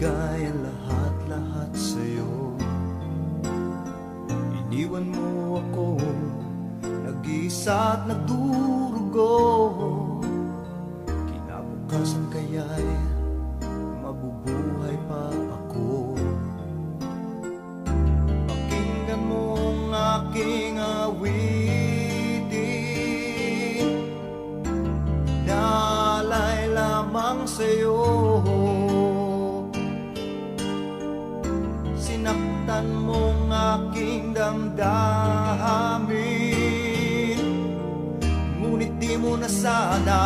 ibigay ang lahat-lahat sa'yo. Iniwan mo ako, nag-iisa at nagdurugo. Kinabukasan kaya'y mabubuhay pa ako. Pakinggan mo ang aking awitin, naalay lamang sa'yo. Sinaktan mong aking damdamin, ngunit di mo na sana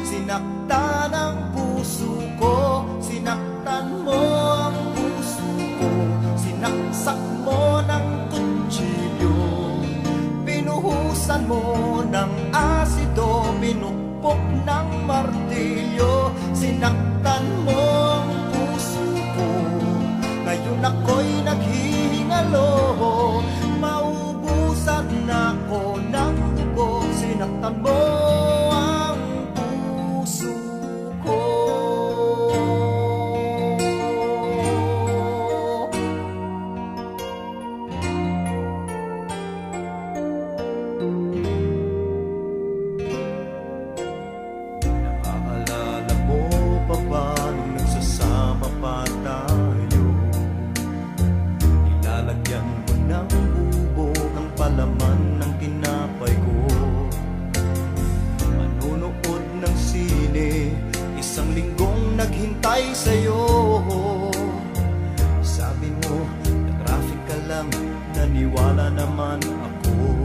sinaktan ang puso ko. Sinaktan mo ang puso ko, sinaksak mo ng kutsilyo, pinuhusan mo ng asido, pinukpok ng martilyo. Sinaktan mo ang puso ko, ngayon ako'y naghihingalo, maubusan na ako ng dugo. Sinaktan mo ang puso ko. Naaalala mo pa ba nung nagsasama pa tayo? Nilalagyan mo ng bubog ang palaman ng tinapay ko. Manunood ng sine, isang linggong naghintay sa'yo. Sabi mo, na-traffic ka lang, naniwala naman ako.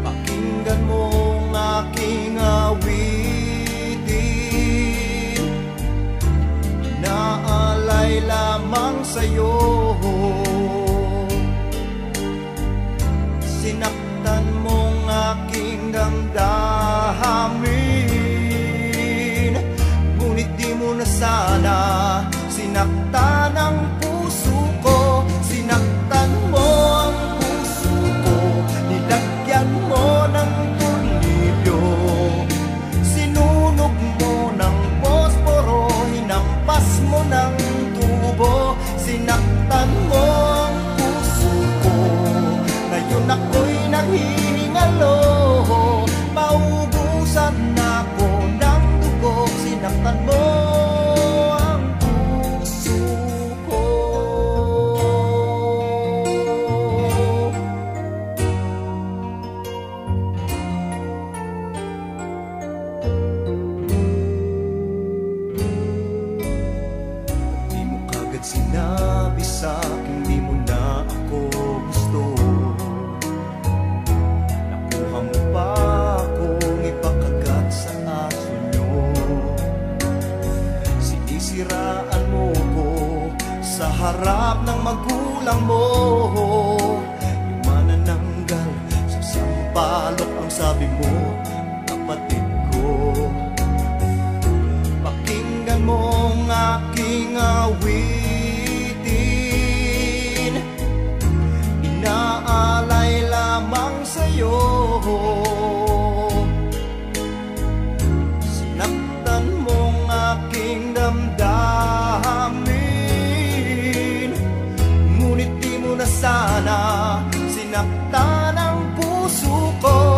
Pakinggan mo ang aking awitin, naalay lamang sa'yo. Sinaktan mong aking damdamin, ngunit di mo na sana sinaktan ang puso ko. Sinaktan mo ang puso ko, nilagyan mo ng tornilyo, sinunog mo ng posporo, hinampas mo ng tubo. Sinaktan mo ang puso ko, ngayon ako'y naghihingalo, maubusan na ako ng dugo. Sinaktan mo ang puso ko. Di mo kagad sinabi sa'kin, di mo na ako gusto. Nakuha mo pa akong ipakagat sa aso nyo. Sinisiraan mo ko sa harap ng magulang mo. Yung manananggal sa sampalok ang sabi mo, kapatid ko. Pakinggan mo ang aking awitin, inaalay lamang sa'yo. Sinaktan mong aking damdamin, ngunit di mo na sana sinaktan ang puso ko.